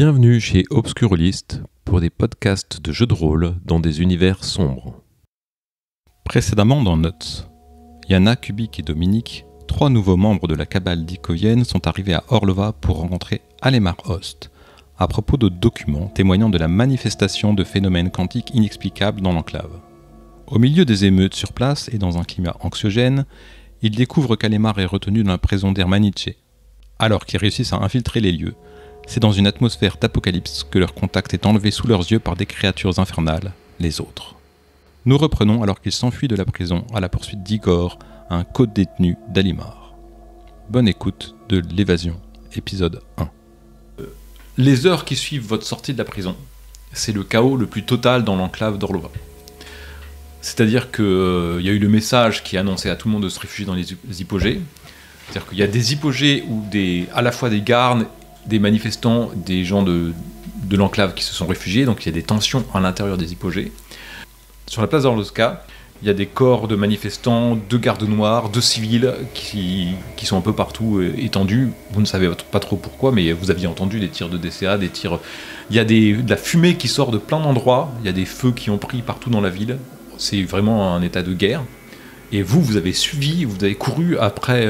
Bienvenue chez Obscurlist pour des podcasts de jeux de rôle dans des univers sombres. Précédemment dans Notes, Yana, Kubik et Dominique, 3 nouveaux membres de la cabale dikovienne, sont arrivés à Orlova pour rencontrer Alemar Ost, à propos de documents témoignant de la manifestation de phénomènes quantiques inexplicables dans l'enclave. Au milieu des émeutes sur place et dans un climat anxiogène, ils découvrent qu'Alemar est retenu dans la prison d'Ermanice. Alors qu'ils réussissent à infiltrer les lieux, c'est dans une atmosphère d'apocalypse que leur contact est enlevé sous leurs yeux par des créatures infernales, les autres. Nous reprenons alors qu'ils s'enfuient de la prison à la poursuite d'Igor, un co-détenu d'Alemar. Bonne écoute de L'évasion, épisode 1. Les heures qui suivent votre sortie de la prison, c'est le chaos le plus total dans l'enclave d'Orlova. C'est-à-dire qu'il y a eu le message qui annonçait à tout le monde de se réfugier dans les hypogées. C'est-à-dire qu'il y a des hypogées où à la fois des gardes, des manifestants, des gens de l'enclave qui se sont réfugiés, donc il y a des tensions à l'intérieur des hypogées. Sur la place d'Orlowska, il y a des corps de manifestants, de gardes noirs, de civils qui sont un peu partout étendus. Vous ne savez pas trop pourquoi, mais vous aviez entendu des tirs de DCA, des tirs... Il y a de la fumée qui sort de plein d'endroits, il y a des feux qui ont pris partout dans la ville. C'est vraiment un état de guerre. Et vous avez suivi, vous avez couru après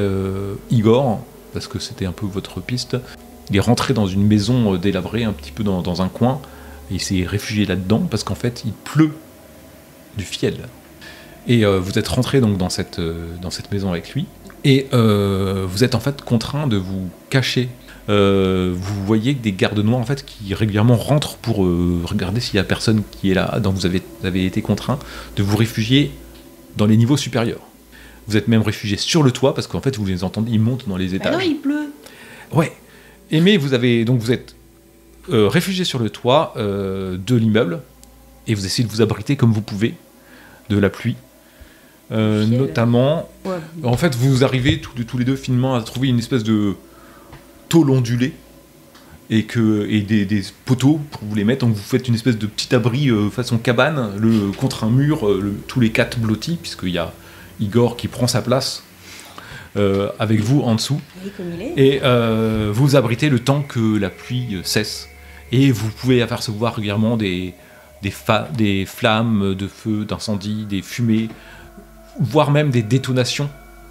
Igor, parce que c'était un peu votre piste. Il est rentré dans une maison délabrée, un petit peu dans un coin, et il s'est réfugié là-dedans, parce qu'en fait, il pleut du fiel. Et vous êtes rentré donc dans cette maison avec lui, et vous êtes en fait contraint de vous cacher. Vous voyez des gardes noirs en fait, qui régulièrement rentrent pour regarder s'il y a personne qui est là, donc vous avez été contraint de vous réfugier dans les niveaux supérieurs. Vous êtes même réfugié sur le toit, parce qu'en fait, vous les entendez, ils montent dans les étages. Ah non, il pleut. Ouais. Mais vous êtes réfugié sur le toit de l'immeuble, et vous essayez de vous abriter comme vous pouvez de la pluie. Notamment, ouais. En fait, vous arrivez tous les deux finement à trouver une espèce de tôle ondulée et des poteaux pour vous les mettre. Donc vous faites une espèce de petit abri façon cabane contre un mur, tous les 4 blottis, puisqu'il y a Igor qui prend sa place avec vous en dessous. Oui, comme il est. Et vous abritez le temps que la pluie cesse. Et vous pouvez apercevoir régulièrement des flammes de feu, d'incendie, des fumées, voire même des détonations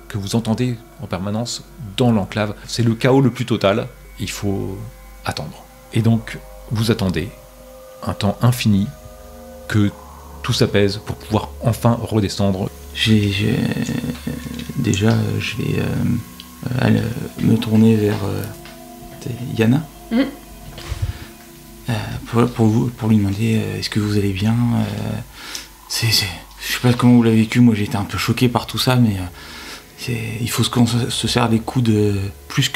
que vous entendez en permanence dans l'enclave. C'est le chaos le plus total. Il faut attendre. Et donc, vous attendez un temps infini que tout s'apaise pour pouvoir enfin redescendre. Déjà, je vais aller me tourner vers Yana pour lui demander est-ce que vous allez bien. Je sais pas comment vous l'avez vécu, moi j'ai été un peu choqué par tout ça, mais il faut se serre les coudes plus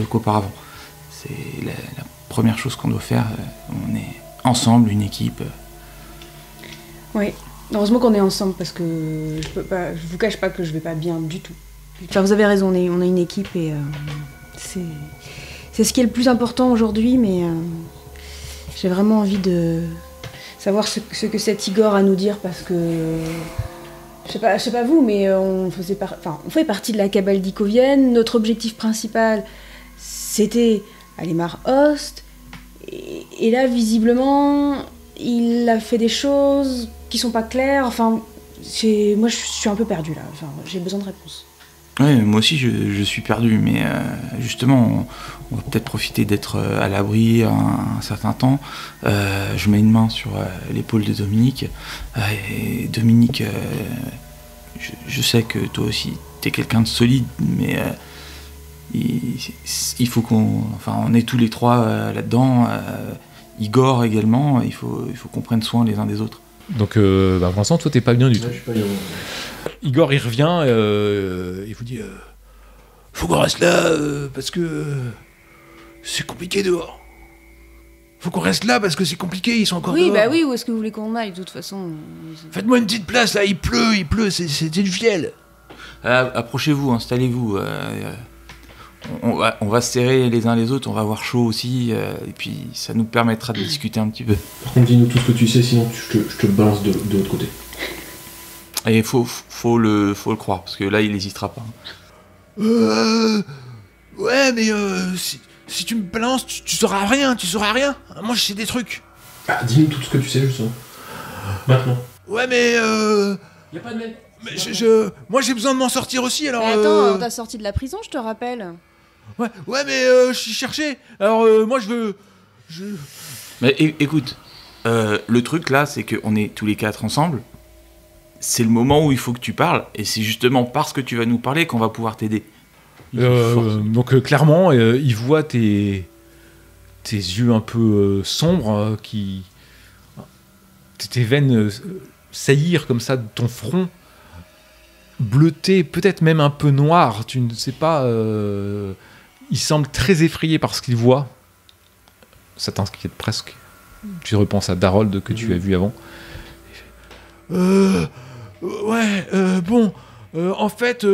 qu'auparavant. C'est la première chose qu'on doit faire. On est ensemble, une équipe. Oui, heureusement qu'on est ensemble, parce que je vous cache pas que je vais pas bien du tout. Enfin, vous avez raison, on a une équipe, et c'est ce qui est le plus important aujourd'hui, mais j'ai vraiment envie de savoir ce que cet Igor a à nous dire, parce que je sais pas vous, mais on fait partie de la cabale dikovienne. Notre objectif principal, c'était Alemar Ost, et là, visiblement, il a fait des choses qui sont pas claires. Enfin, moi, je suis un peu perdue là. Enfin, j'ai besoin de réponses. Oui, moi aussi, je suis perdu, mais justement, on va peut-être profiter d'être à l'abri un certain temps. Je mets une main sur l'épaule de Dominique. Et Dominique, je sais que toi aussi, t'es quelqu'un de solide, mais il faut on est tous les 3 là-dedans. Igor également, il faut qu'on prenne soin les uns des autres. Donc, pour l'instant, toi, t'es pas bien du tout. Je suis pas bien. Igor, il revient, il vous dit faut qu'on reste là, parce que c'est compliqué dehors. Faut qu'on reste là, parce que c'est compliqué, ils sont encore dehors. Oui, bah oui, où est-ce que vous voulez qu'on aille, de toute façon? Faites-moi une petite place, là, il pleut, c'est du fiel. Approchez-vous, installez-vous. On va se serrer les uns les autres, on va avoir chaud aussi, et puis ça nous permettra de discuter un petit peu. Par contre, dis-nous tout ce que tu sais, sinon je te balance de l'autre côté. Et il faut le croire, parce que là, il n'hésitera pas. Ouais, mais Si tu me balances, tu sauras rien, Moi, je sais des trucs. Ah, dis-nous tout ce que tu sais, justement. Maintenant. Ouais, mais Y'a pas de mec. Mais moi j'ai besoin de m'en sortir aussi, alors... Mais attends, on t'a sorti de la prison, je te rappelle. Ouais, mais je suis cherché. Alors moi je veux... Mais écoute, le truc là, c'est qu'on est tous les 4 ensemble. C'est le moment où il faut que tu parles, et c'est justement parce que tu vas nous parler qu'on va pouvoir t'aider. Donc clairement, il voit tes yeux un peu sombres, tes veines saillir comme ça de ton front, bleuté, peut-être même un peu noir, tu ne sais pas. Il semble très effrayé par ce qu'il voit. Ça t'inquiète presque. Tu repenses à Darold que tu as vu avant. En fait,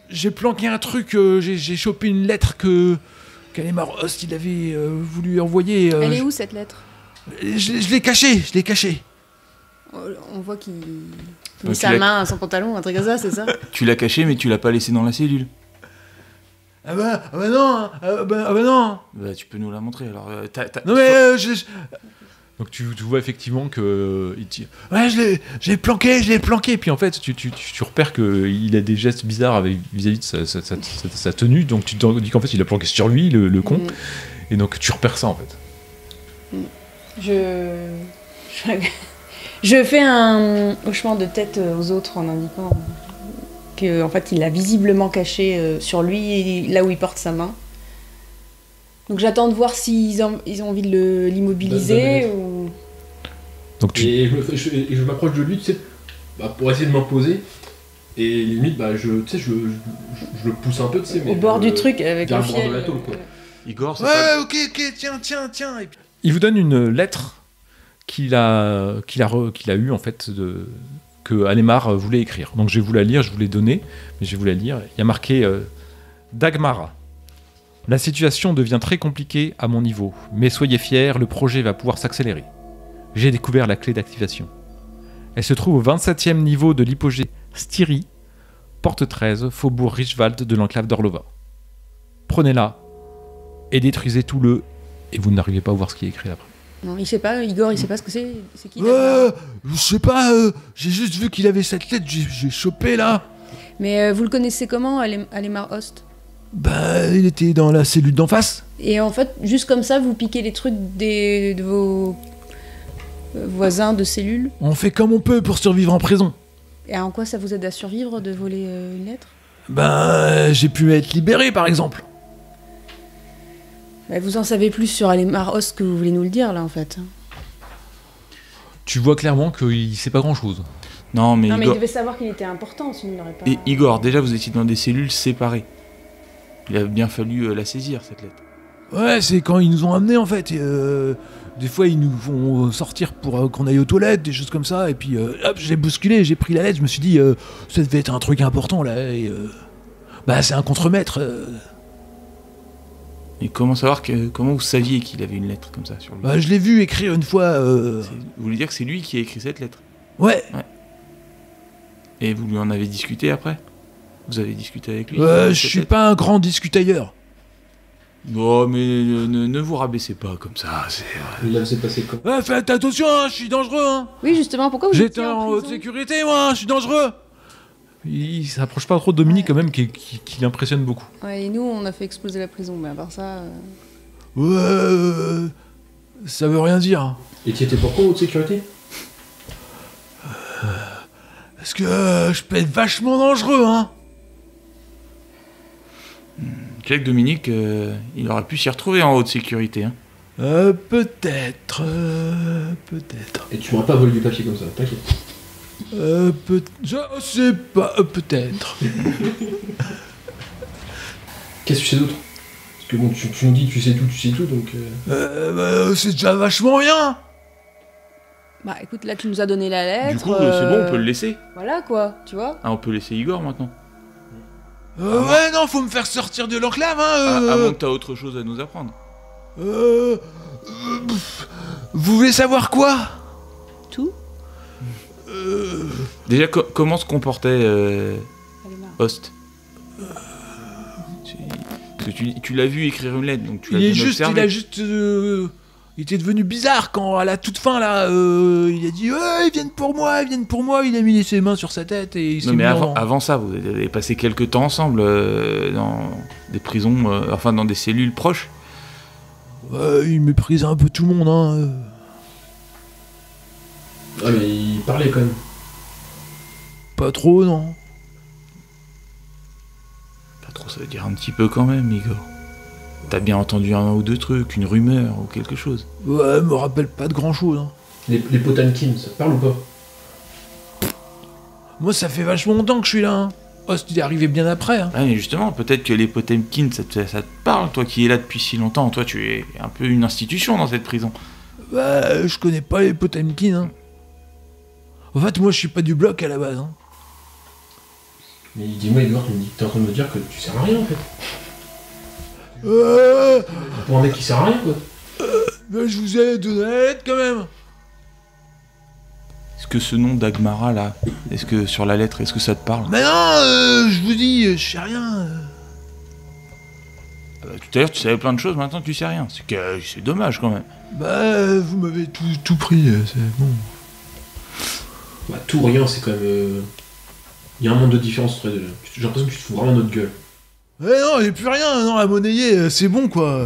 j'ai planqué un truc, j'ai chopé une lettre qu'Alemar Host il avait voulu envoyer. Elle est où cette lettre? Je l'ai cachée. On voit qu'il met sa main à son pantalon, un truc comme ça, c'est ça? Tu l'as caché, mais tu l'as pas laissé dans la cellule. Ah bah non. Bah, tu peux nous la montrer, alors... Non mais Donc tu vois effectivement que... Ouais, je l'ai planqué. Et puis en fait, tu repères qu'il a des gestes bizarres vis-à-vis de sa tenue. Donc tu te dis qu'en fait, il a planqué sur lui, le con. Et donc tu repères ça, en fait. Je fais un hochement de tête aux autres en indiquant qu'en fait, il l'a visiblement caché sur lui, là où il porte sa main. Donc j'attends de voir s'ils ont envie de l'immobiliser ou... Donc Et je m'approche de lui, tu sais, pour essayer de m'imposer. Et limite, je le pousse un peu, tu sais, mais... Au bord du truc, avec le vers le bord fiel. de la tôle, quoi. Igor, c'est Ouais, ok, tiens. Et puis... il vous donne une lettre qu'il a eue, en fait, que Alemar voulait écrire. Donc je vais vous la lire, je vous l'ai donnée, mais je vais vous la lire. Il y a marqué Dagmara. La situation devient très compliquée à mon niveau, mais soyez fiers, le projet va pouvoir s'accélérer. J'ai découvert la clé d'activation. Elle se trouve au 27e niveau de l'hypogée Styrie, porte 13, faubourg Richwald de l'enclave d'Orlova. Prenez-la et détruisez tout le... Et vous n'arrivez pas à voir ce qui est écrit après. Non, il sait pas, Igor, il sait pas ce que c'est. C'est qui Je sais pas, j'ai juste vu qu'il avait cette lettre, j'ai chopé là. Mais vous le connaissez comment, Alemar Host? Il était dans la cellule d'en face. Et en fait, juste comme ça, vous piquez les trucs de vos voisins de cellule? On fait comme on peut pour survivre en prison. Et en quoi ça vous aide à survivre de voler une lettre? J'ai pu être libéré par exemple. Vous en savez plus sur Alemar Host que vous voulez nous le dire là en fait. Tu vois clairement qu'il sait pas grand-chose. Non, mais il Igor... devait savoir qu'il était important, sinon il n'aurait pas... Et Igor, déjà vous étiez dans des cellules séparées. Il a bien fallu la saisir, cette lettre. Ouais, c'est quand ils nous ont amenés en fait. Et, des fois ils nous font sortir pour qu'on aille aux toilettes, des choses comme ça. Et puis hop, j'ai bousculé, j'ai pris la lettre, je me suis dit ça devait être un truc important là. Et, c'est un contremaître. Et comment vous saviez qu'il avait une lettre comme ça sur lui? Je l'ai vu écrire une fois. Vous voulez dire que c'est lui qui a écrit cette lettre? Ouais. Et vous lui en avez discuté après? Vous avez discuté avec lui? Je suis pas un grand discutailleur. Non, mais ne vous rabaissez pas comme ça. Là, c'est passé comme... Faites attention, hein, je suis dangereux. Hein. Oui, justement, pourquoi vous J'étais étiez en prison haute sécurité, moi, je suis dangereux. Il s'approche pas trop de Dominique quand même, qui l'impressionne beaucoup. Ouais, et nous, on a fait exploser la prison, mais à part ça... Ça veut rien dire. Et tu étais pourquoi en haute sécurité? Parce que je peux être vachement dangereux, hein. Jack Dominique, il aurait pu s'y retrouver en haute sécurité. Hein. Peut-être. Et tu m'aurais pas volé du papier comme ça, t'inquiète. Je sais pas, peut-être. Qu'est-ce que tu sais d'autre? Parce que bon, tu nous dis tu sais tout, donc... C'est déjà vachement bien. Écoute, là, tu nous as donné la lettre... Du coup, c'est bon, on peut le laisser. Voilà, quoi, tu vois. On peut laisser Igor, maintenant. Ouais, non, faut me faire sortir de l'enclave, hein. Avant que t'as autre chose à nous apprendre. Vous voulez savoir quoi? Tout. Déjà, comment se comportait Host? Parce que tu l'as vu écrire une lettre, donc tu l'as Il bien observé. il était devenu bizarre quand, à la toute fin, là, il a dit ils viennent pour moi, il a mis ses mains sur sa tête et il s'est Non, mais mis avant ça, vous avez passé quelques temps ensemble dans des prisons, enfin dans des cellules proches. il méprisait un peu tout le monde, hein. Ah, mais il parlait quand même. Pas trop, non. Pas trop, ça veut dire un petit peu quand même, Igor. T'as bien entendu un ou deux trucs, une rumeur ou quelque chose. Ouais, me rappelle pas de grand-chose, hein. Les Potemkin, ça te parle ou pas? Moi, ça fait vachement longtemps que je suis là, hein. Oh, c'est arrivé bien après, hein. Ah, mais justement, peut-être que les Potemkin, ça te parle, toi qui es là depuis si longtemps. Toi, tu es un peu une institution dans cette prison. Bah, je connais pas les Potemkin, hein. En fait, moi, je suis pas du bloc à la base, hein. Mais dis-moi, Igor, tu me dis que t'es en train de me dire que tu sers à rien en fait. Pour un mec qui sert à rien quoi. Bah, je vous ai donné la lettre quand même. Est-ce que ce nom d'Agmara, là, est-ce que sur la lettre, est-ce que ça te parle? Mais non, je vous dis, je sais rien. Ah bah, tout à l'heure, tu savais plein de choses, maintenant tu sais rien. C'est dommage quand même. Bah, vous m'avez tout pris, c'est bon. Bah tout rien, c'est quand même. Il y a un monde de différence entre les deux. J'ai l'impression que tu te fous vraiment de notre gueule. Eh non, j'ai plus rien, non, à monnayer, c'est bon, quoi.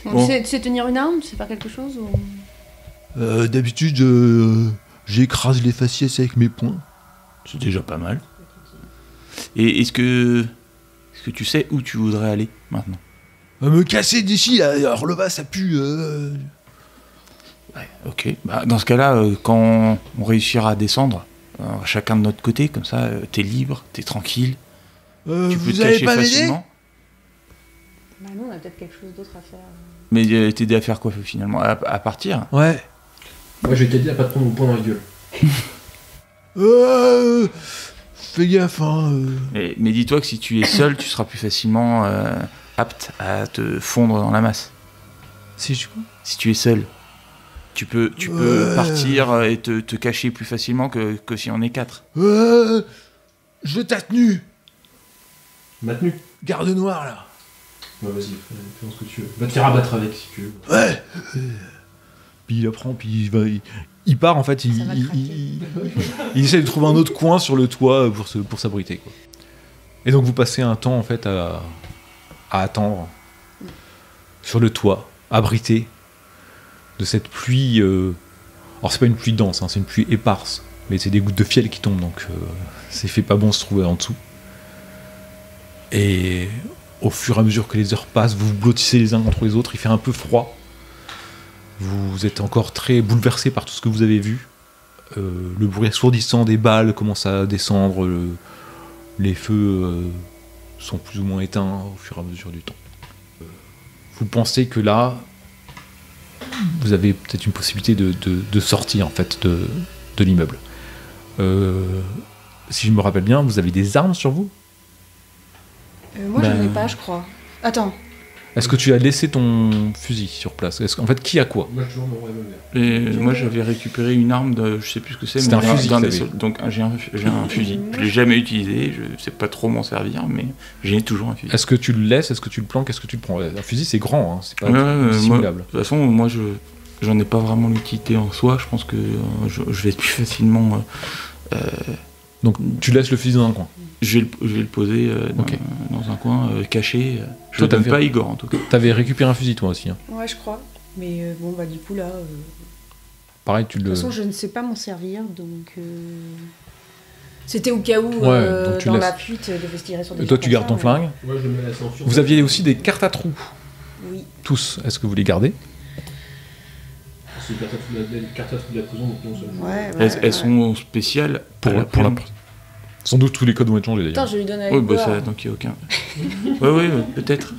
Bon. Tu sais tenir une arme, tu sais faire quelque chose ou... D'habitude, j'écrase les faciès avec mes poings. C'est déjà pas mal. Et est-ce que tu sais où tu voudrais aller maintenant? Me casser d'ici, là, Orlova, ça pue. Ouais, ok. Bah, dans ce cas-là, quand on réussira à descendre, chacun de notre côté, comme ça, t'es libre, t'es tranquille. Tu peux vous te allez cacher pas m'aider? facilement. Bah nous on a peut-être quelque chose d'autre à faire. Mais t'aider à faire quoi finalement? À partir? Ouais. Moi je vais t'aider à pas te prendre mon poing dans la gueule. Fais gaffe, hein. Mais dis-toi que si tu es seul, tu seras plus facilement apte à te fondre dans la masse. Si je quoi? Si tu es seul, tu peux partir et te cacher plus facilement que si on est 4. Je t'ai tenu. Maintenu. Garde noire, là. Ouais, vas-y, fais ce que tu veux. Va te faire abattre avec si tu veux. Ouais. Puis il apprend, puis il part en fait, Ça va craquer. il essaie de trouver un autre coin sur le toit pour s'abriter, quoi. Et donc vous passez un temps en fait à attendre sur le toit, abrité de cette pluie. Alors c'est pas une pluie dense, hein, c'est une pluie éparse, mais c'est des gouttes de fiel qui tombent, donc c'est fait pas bon se trouver en dessous. Et au fur et à mesure que les heures passent, vous vous blottissez les uns contre les autres, il fait un peu froid. Vous êtes encore très bouleversé par tout ce que vous avez vu. Le bruit assourdissant des balles commence à descendre. Les feux sont plus ou moins éteints au fur et à mesure du temps. Vous pensez que là, vous avez peut-être une possibilité de sortir en fait de l'immeuble. Si je me rappelle bien, vous avez des armes sur vous? Moi j'en ai pas je crois. Attends. Est-ce que tu as laissé ton fusil sur place? En fait, qui a quoi? Moi j'ai toujours mon revolver. Et moi j'avais récupéré une arme de, je sais plus ce que c'est, C'était mais un fusil d'un que des t'avais. donc j'ai un fusil. Je l'ai jamais utilisé, je sais pas trop m'en servir, mais j'ai toujours un fusil. Est-ce que tu le laisses? Est-ce que tu le planques? Est-ce que tu le prends? Un fusil, c'est grand, hein, c'est pas Moi, dissimulable. de toute façon, moi j'en ai pas vraiment l'utilité en soi. Je pense que je vais plus facilement. Donc tu laisses le fusil dans un coin. Je vais le poser Ok. dans un coin caché. Je Toi, le donne t'as pas fait- à Igor en tout cas. T'avais récupéré un fusil toi aussi, hein. Ouais je crois. Mais bon bah du coup là. Pareil, tu De le. toute façon je ne sais pas m'en servir donc. C'était au cas où donc tu dans laisses. la fuite de tirer sur des Et toi, gens tu comme gardes ça, ton mais- flingue. Moi je le mets à la censure. Vous aviez aussi des cartes à trous, Oui. tous. Est-ce que vous les gardez? C'est les cartes à trous de la prison, donc non seulement. Ouais. Elles sont spéciales Pour la prison. Sans doute tous les codes vont être changés d'ailleurs. Attends je lui donne à Oui, Igor. bah ça, donc il n'y a aucun. ouais, peut-être.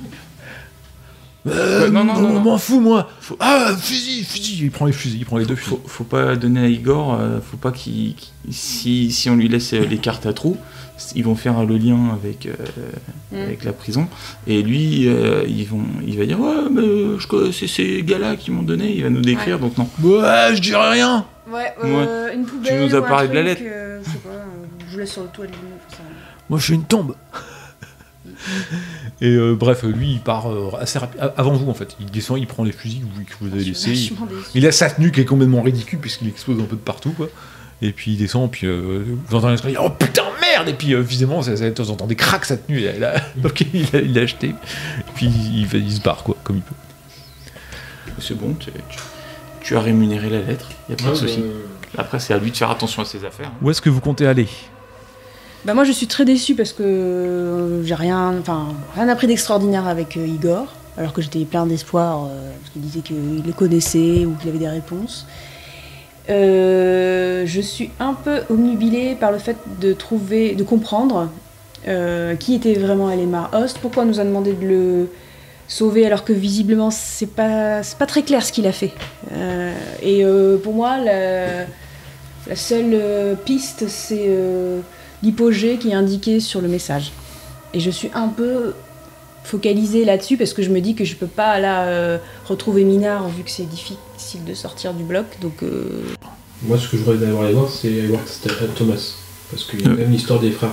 Non, On m'en fout, moi. Faut- Fusil. Il prend les fusils, il prend les deux fusils. Faut pas donner à Igor, faut pas qu'il. Si on lui laisse les cartes à trous, ils vont faire le lien avec la prison. Et lui, il va dire ouais, mais c'est ces gars-là qui m'ont donné, il va nous décrire, Ouais. donc non. Ouais, je dirais rien. Ouais, Ouais. une poubelle. nous as ou un parlé de la truc, je sais pas, je vous laisse sur le toit de l'immeuble. Ça. Moi, je suis une tombe. Et bref, lui, il part assez rapidement. Avant vous, en fait. Il descend, il prend les fusils que vous avez laissés. Il a sa tenue qui est complètement ridicule, puisqu'il explose un peu de partout, quoi. Et puis il descend, puis vous entendez un oh putain, merde! Et puis visiblement, vous entendez crac sa tenue. Donc il l'a acheté. Et puis il se barre, quoi, comme il peut. C'est bon, tu as rémunéré la lettre, il n'y a pas de souci. Après, c'est à lui de faire attention à ses affaires. Où est-ce que vous comptez aller? Bah moi je suis très déçue parce que j'ai rien appris d'extraordinaire avec Igor, alors que j'étais plein d'espoir parce qu'il disait qu'il les connaissait ou qu'il avait des réponses. Je suis un peu obnubilée par le fait de comprendre qui était vraiment Alemar Host, pourquoi on nous a demandé de le sauver alors que visiblement c'est pas très clair ce qu'il a fait. Et pour moi la seule piste c'est l'hypogée qui est indiquée sur le message. Et je suis un peu focalisée là-dessus parce que je me dis que je peux pas là retrouver Minard vu que c'est difficile de sortir du bloc. Donc moi, ce que je voudrais d'avoir aller voir, c'est aller voir Thomas. Parce qu'il y a même l'histoire des frères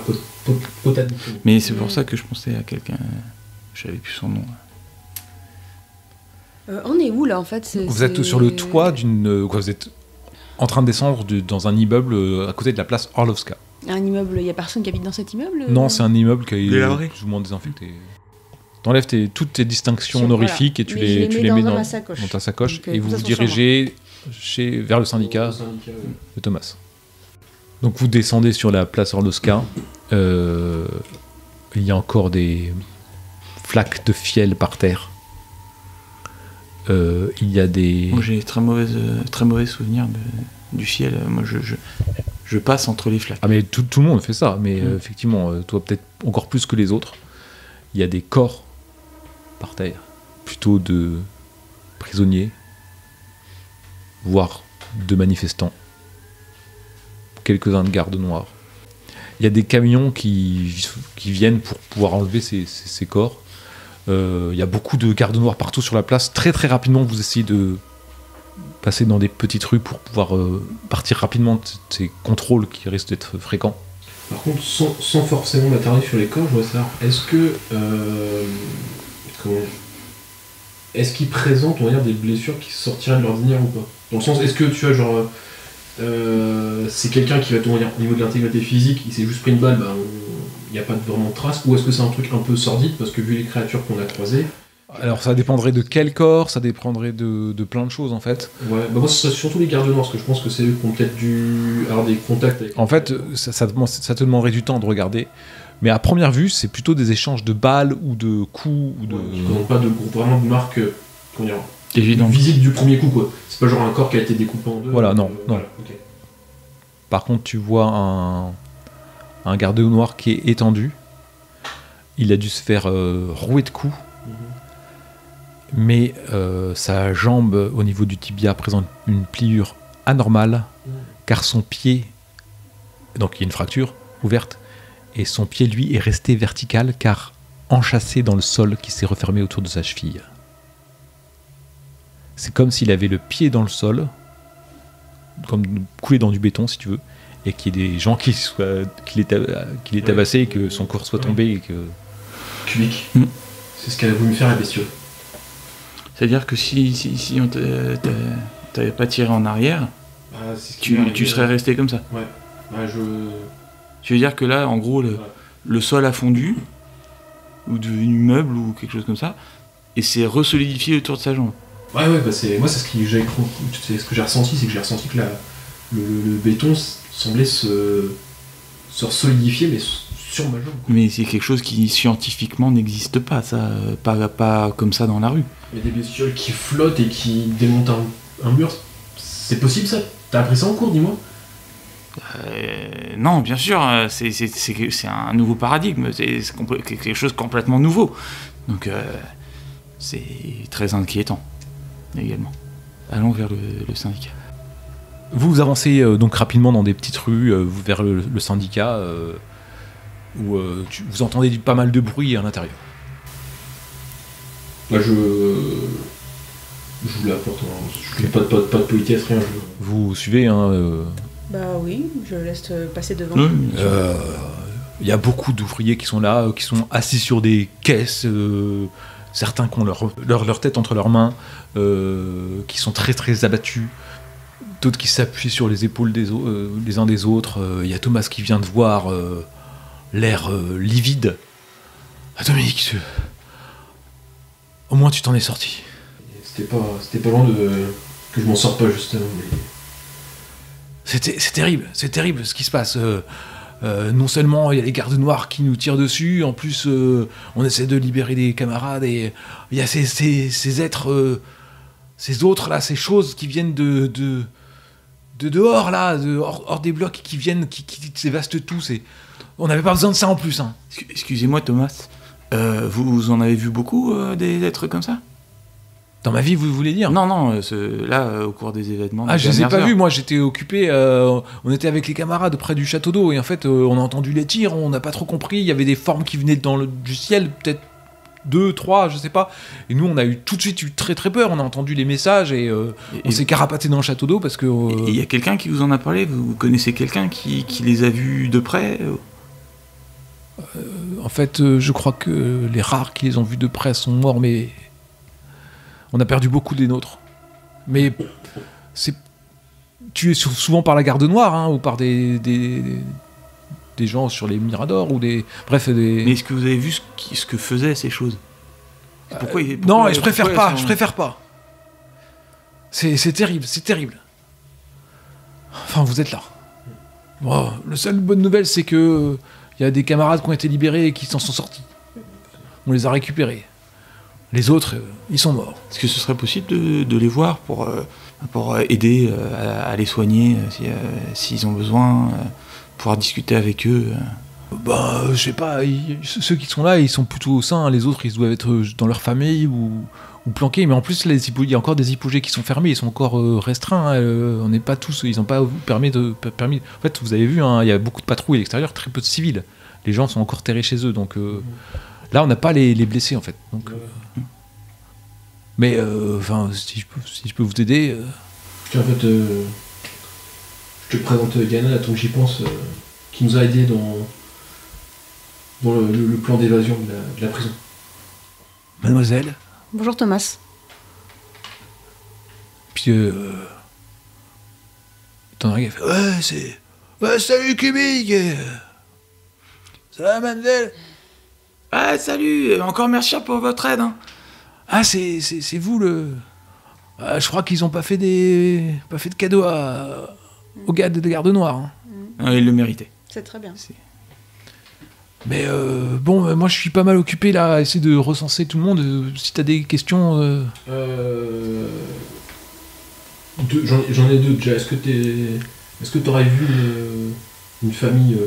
Potanico. Mais c'est pour ça que je pensais à quelqu'un. J'avais plus son nom. On est où là en fait? Vous êtes sur le toit d'une. Vous êtes en train de descendre dans un immeuble à côté de la place Orlovska. Un immeuble, il n'y a personne qui habite dans cet immeuble? Non, c'est un immeuble qui est délabré, plus ou moins désinfecté. T'enlèves toutes tes distinctions honorifiques et tu les mets dans ta sacoche. Donc, et vous vous dirigez vers le syndicat de Thomas. Donc vous descendez sur la place Orlovska. Il y a encore des flaques de fiel par terre. Il y a des... Moi j'ai très mauvais souvenir du fiel. Moi je passe entre les flaques. Ah mais tout le monde fait ça, mais effectivement, toi peut-être encore plus que les autres. Il y a des corps par terre, plutôt de prisonniers, voire de manifestants. Quelques-uns de gardes noirs. Il y a des camions qui viennent pour pouvoir enlever ces corps. Il y a beaucoup de gardes noirs partout sur la place. Très très rapidement, vous essayez de passer dans des petites rues pour pouvoir partir rapidement de ces contrôles qui risquent d'être fréquents. Par contre, sans forcément m'attarder sur les corps, je voudrais savoir, est-ce qu'ils présentent, on va dire, des blessures qui sortiraient de l'ordinaire ou pas? Dans le sens, est-ce que tu as genre... c'est quelqu'un qui va te dire au niveau de l'intégrité physique, il s'est juste pris une balle, il n'y a pas vraiment de traces, ou est-ce que c'est un truc un peu sordide, parce que vu les créatures qu'on a croisées... Alors ça dépendrait de quel corps, ça dépendrait de plein de choses en fait. Ouais, moi ce serait surtout les gardes noirs, parce que je pense que c'est eux qui ont peut-être dû avoir des contacts avec... En fait, ça te demanderait du temps de regarder, mais à première vue, c'est plutôt des échanges de balles ou de coups, ou de... Qui ne pas vraiment de marque, comment dire... Évident. Visible du premier coup, quoi. C'est pas genre un corps qui a été découpé en deux. Voilà, non. Okay. Par contre, tu vois un garde noir qui est étendu. Il a dû se faire rouer de coups. Mais sa jambe au niveau du tibia présente une pliure anormale, car son pied, donc il y a une fracture ouverte, et son pied, lui, est resté vertical, car enchâssé dans le sol qui s'est refermé autour de sa cheville. C'est comme s'il avait le pied dans le sol, comme coulé dans du béton, si tu veux, et qu'il y ait des gens qui l'aient tabassé et que son corps soit tombé et que... Cubique. C'est ce qu'elle a voulu faire la bestiole. C'est-à-dire que si on t'avait pas tiré en arrière, tu serais resté comme ça. Ouais. Tu veux dire que là, en gros, le sol a fondu, ou d'un immeuble, ou quelque chose comme ça, et c'est resolidifié autour de sa jambe. Ouais, bah c'est ce que j'ai ressenti, c'est que j'ai ressenti que le béton semblait se solidifier, mais sur ma jambe. Mais c'est quelque chose qui scientifiquement n'existe pas, ça, pas comme ça dans la rue. Mais des bestioles qui flottent et qui démontent un mur, c'est possible ça? T'as appris ça en cours, dis-moi? Non, bien sûr, c'est un nouveau paradigme, c'est quelque chose de complètement nouveau. Donc c'est très inquiétant également. Allons vers le syndicat. Vous avancez donc rapidement dans des petites rues vers le syndicat où vous entendez pas mal de bruit à l'intérieur. Moi j'ouvre la porte, pas de politesse, rien. Vous suivez, hein Bah oui, je laisse passer devant. Il y a beaucoup d'ouvriers qui sont là, qui sont assis sur des caisses, certains qui ont leur tête entre leurs mains, qui sont très très abattus, d'autres qui s'appuient sur les épaules les uns des autres. Il y a Thomas qui vient de voir l'air livide. Ah, Dominique, au moins tu t'en es sorti. C'était pas loin que je m'en sorte pas justement. Mais... C'est terrible ce qui se passe. Non seulement il y a les gardes noirs qui nous tirent dessus, en plus on essaie de libérer des camarades et il y a ces êtres, ces autres là, ces choses qui viennent de dehors là, hors des blocs qui viennent, qui dévastent tout. On n'avait pas besoin de ça en plus. Hein. Excusez-moi Thomas, vous en avez vu beaucoup des êtres comme ça ? Dans ma vie, vous voulez dire ? Non, là, au cours des événements... Ah, je les ai pas vus, moi j'étais occupé, on était avec les camarades près du château d'eau, et en fait, on a entendu les tirs, on n'a pas trop compris, il y avait des formes qui venaient du ciel, peut-être 2, 3, je sais pas, et nous on a tout de suite eu très très peur, on a entendu les messages, et on s'est carapaté dans le château d'eau, parce que... Il y a quelqu'un qui vous en a parlé ? Vous connaissez quelqu'un qui les a vus de près ? En fait, je crois que les rares qui les ont vus de près sont morts, mais... On a perdu beaucoup des nôtres. Mais c'est tué souvent par la garde noire, hein, ou par des gens sur les miradors, ou des... Bref, des... Mais est-ce que vous avez vu ce que faisaient ces choses ? Non, je préfère pas. C'est terrible. Enfin, vous êtes là. Bon, la seule bonne nouvelle, c'est que il y a des camarades qui ont été libérés et qui s'en sont sortis. On les a récupérés. Les autres, ils sont morts. Est-ce que ce serait possible de les voir pour aider à les soigner s'ils ont besoin, pouvoir discuter avec eux je sais pas, ceux qui sont là, ils sont plutôt sains, les autres, ils doivent être dans leur famille ou planqués, mais en plus, il y a encore des hypogées qui sont fermés, ils sont encore restreints, hein, on n'est pas tous, ils n'ont pas permis. En fait, vous avez vu, hein, il y a beaucoup de patrouilles à l'extérieur, très peu de civils. Les gens sont encore terrés chez eux, donc... Là, on n'a pas les blessés, en fait. Donc, mais, si je peux vous aider... En fait, je te présente Yana, là, tant que j'y pense, qui nous a aidés dans le plan d'évasion de la prison. Mademoiselle. Bonjour Thomas. Puis, t'en as fait... Ouais, salut Kubik. Ça va, mademoiselle? Ah, salut, encore merci pour votre aide. Hein. Ah, c'est vous le... je crois qu'ils ont pas fait de cadeau aux gars de garde noire. Hein. Ah, ils le méritaient. C'est très bien. Mais moi je suis pas mal occupé là à essayer de recenser tout le monde. Si t'as des questions... J'en ai deux déjà. Est-ce que t'aurais vu une famille...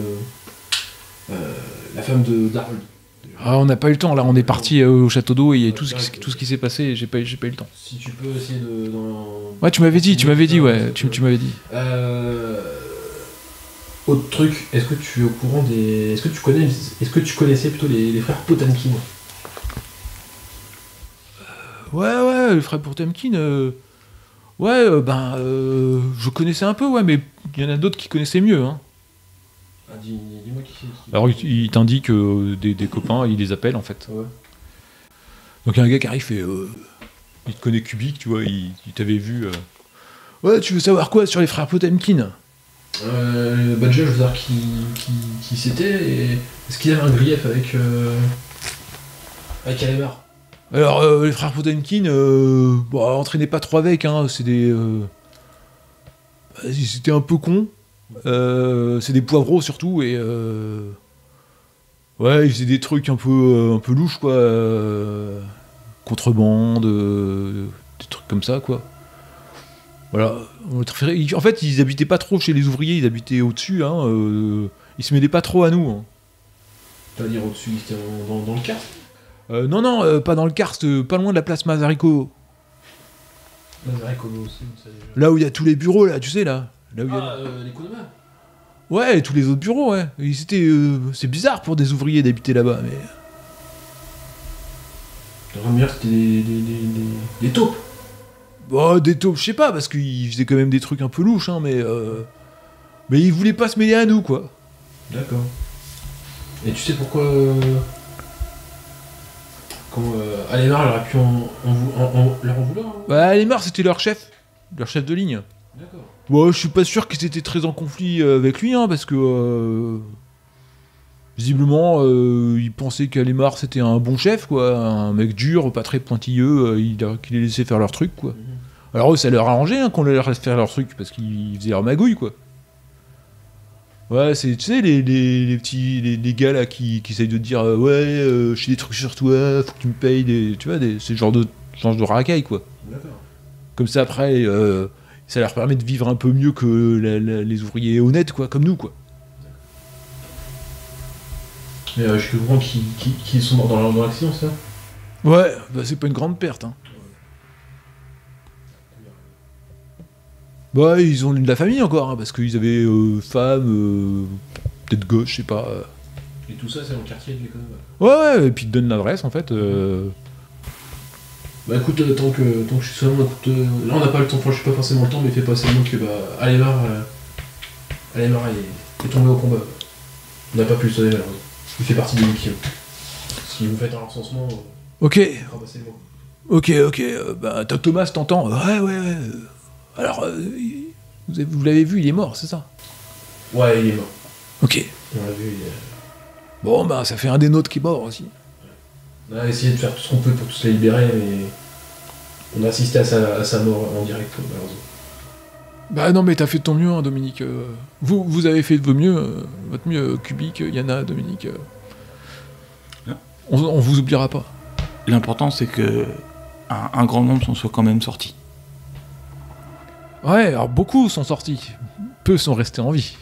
la femme d'Harold? Ah, on n'a pas eu le temps, là, on est parti au château d'eau et il y a tout ce qui s'est passé, j'ai pas eu le temps. Si tu peux essayer de... Ouais, tu m'avais dit, ouais, tu m'avais dit. Autre truc, est-ce que tu es au courant des... Est-ce que tu connaissais plutôt les frères Potemkin? Ouais, les frères Potemkin, je connaissais un peu, ouais, mais il y en a d'autres qui connaissaient mieux, hein. Ah, dis-moi qui c'est. Alors il t'indique des copains, il les appelle en fait. Ouais. Donc il y a un gars qui arrive et il te connaît Kubik, tu vois, il t'avait vu. Ouais, tu veux savoir quoi sur les frères Potemkin? Déjà je veux savoir qui c'était et est-ce qu'il avait un grief avec Alemar? Alors les frères Potemkin, entraînez pas trop avec, hein, c'est des... C'était un peu con. C'est des poivreaux surtout et ouais, ils faisaient des trucs un peu louches quoi, contrebande, des trucs comme ça quoi. Voilà. En fait, ils habitaient pas trop chez les ouvriers, ils habitaient au-dessus, hein. Ils se mêlaient pas trop à nous. Hein. C'est-à-dire au-dessus, ils étaient dans le karst? Non, pas dans le karst, pas loin de la place Mazarico. Mazarico aussi, ça déjà. Là où il y a tous les bureaux là, tu sais là. Là où les Konoma. Ouais, et tous les autres bureaux, ouais. C'est bizarre pour des ouvriers d'habiter là-bas, mais... Ramire, c'était des taupes. Bon, des taupes, je sais pas, parce qu'ils faisaient quand même des trucs un peu louches, hein, mais ils voulaient pas se mêler à nous, quoi. D'accord. Et tu sais pourquoi Alémar aurait pu leur en vouloir hein. Bah, Alémar, c'était leur chef de ligne. D'accord. Bon, je suis pas sûr qu'ils étaient très en conflit avec lui, hein, parce que visiblement, ils pensaient qu'Alémar c'était un bon chef, quoi, un mec dur, pas très pointilleux, qui les laissait faire leur truc, quoi. Alors eux, ça leur arrangeait hein, qu'on les laisse faire leur truc, parce qu'ils faisaient leur magouille, quoi. Ouais, c'est, tu sais, les petits les gars là qui essayent de dire je fais des trucs sur toi, faut que tu me payes, tu vois, c'est le genre de racaille, quoi. D'accord. Comme ça, après, ça leur permet de vivre un peu mieux que les ouvriers honnêtes, quoi, comme nous, quoi. Mais je comprends qu'ils sont morts dans l'accident, ça. Ouais, bah c'est pas une grande perte, hein. Bah, ils ont de la famille encore, hein, parce qu'ils avaient femme, peut-être gauche, je sais pas. Et tout ça, c'est dans le quartier de l'école. Ouais, et puis ils te donnent l'adresse, en fait. Bah écoute, tant que je suis seul, là on n'a pas le temps, enfin je sais pas forcément le temps, mais fais passer le mot que Alémar est tombé au combat. On n'a pas pu le sauver malheureusement. Il fait partie des victimes. Si vous faites un recensement, Ok, rabassez le mot. ok, bah Thomas, t'entends. Ouais. Alors, vous l'avez vu, il est mort, c'est ça? Ouais, il est mort. Ok. On l'a vu, Bon, bah ça fait un des nôtres qui est mort aussi. on a essayé de faire tout ce qu'on peut pour tous les libérer, mais on a assisté à sa mort en direct, malheureusement. Bah non, mais t'as fait de ton mieux, hein, Dominique. Vous avez fait de votre mieux, Kubik, Yana, Dominique. On vous oubliera pas. L'important, c'est que un grand nombre s'en soit quand même sortis. Ouais, alors beaucoup sont sortis. Peu sont restés en vie.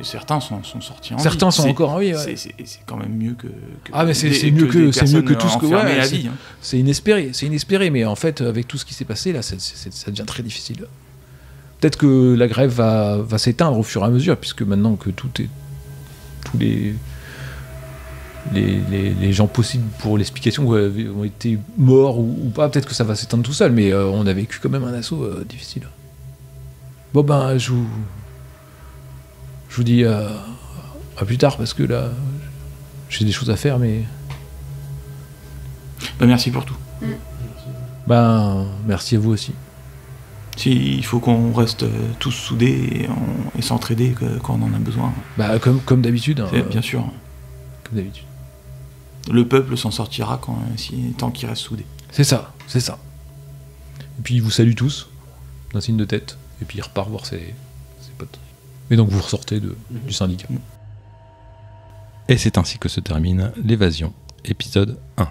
Certains sont sortis en vie. Certains sont encore en vie, ouais. C'est quand même mieux que Ah, mais c'est mieux que tout ce que... Ouais, Ouais, vie, hein. c'est inespéré, mais en fait, avec tout ce qui s'est passé, là, ça devient très difficile. Peut-être que la grève va s'éteindre au fur et à mesure, puisque maintenant que tous les gens possibles pour l'explication ont été morts ou pas, peut-être que ça va s'éteindre tout seul, mais on a vécu quand même un assaut difficile. Bon ben, je vous dis à plus tard, parce que là, j'ai des choses à faire, mais... Bah, merci pour tout. Ben, merci à vous aussi. Il faut qu'on reste tous soudés et s'entraider quand on en a besoin. Bah, comme d'habitude. Hein, bien sûr. Comme d'habitude. Le peuple s'en sortira tant qu'il reste soudé. C'est ça. Et puis il vous salue tous, d'un signe de tête, et puis il repart voir ses potes. Et donc vous ressortez du syndicat. Et c'est ainsi que se termine l'Évasion, épisode 1.